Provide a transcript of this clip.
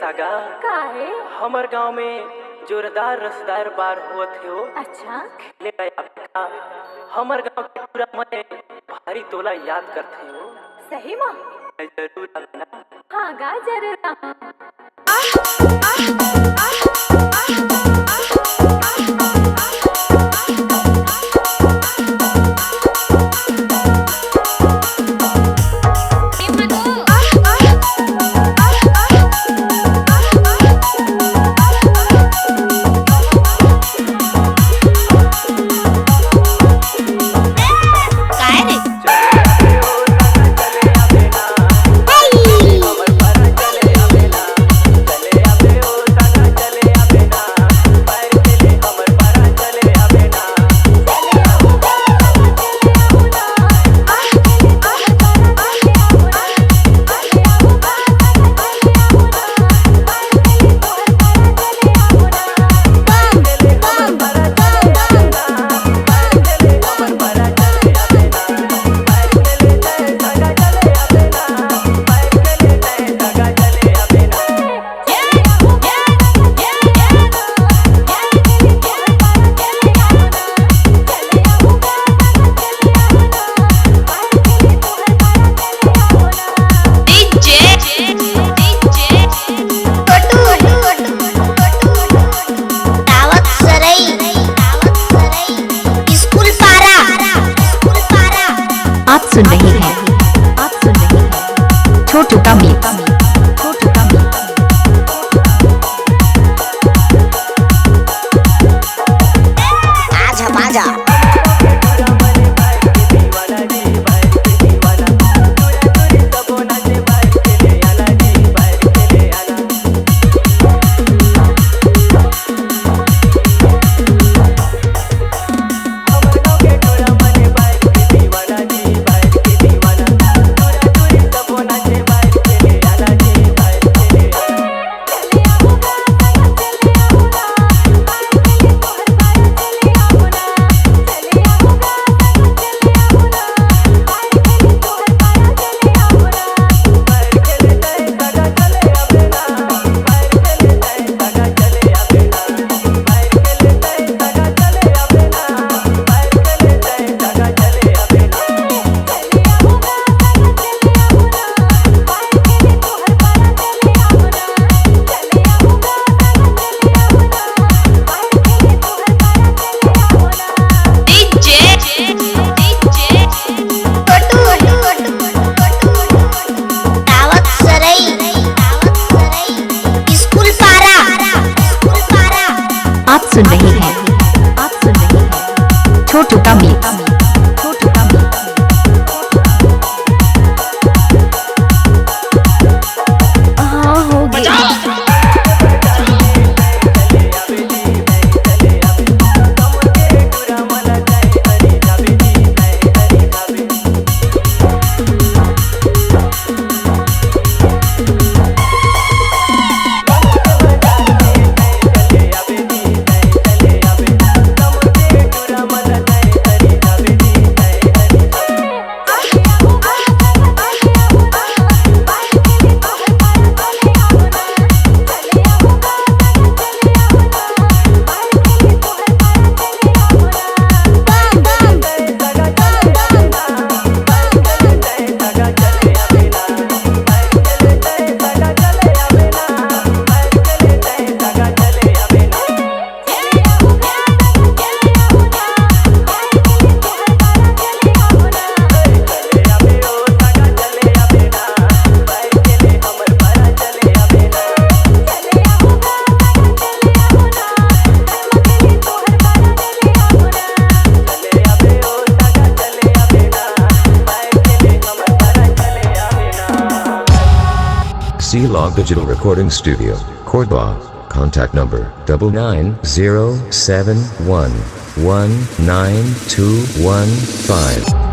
सागा काहे? हमर गांव में जोरदार रसदार बार हुआ थे हो। अच्छा खेले का हमर गांव के पूरा मैं भारी तोला याद करते हो। सही माँ जरूर आना। हाँ गा जरूर आऊँ। आप सुन रहे हैं छोटू का मिक्स। आज हम आजा आप सुन रहे हैं छोटू का मिक्स। हाँ हो गया। C-Log Digital Recording Studio, Cordoba. Contact number 99071192115.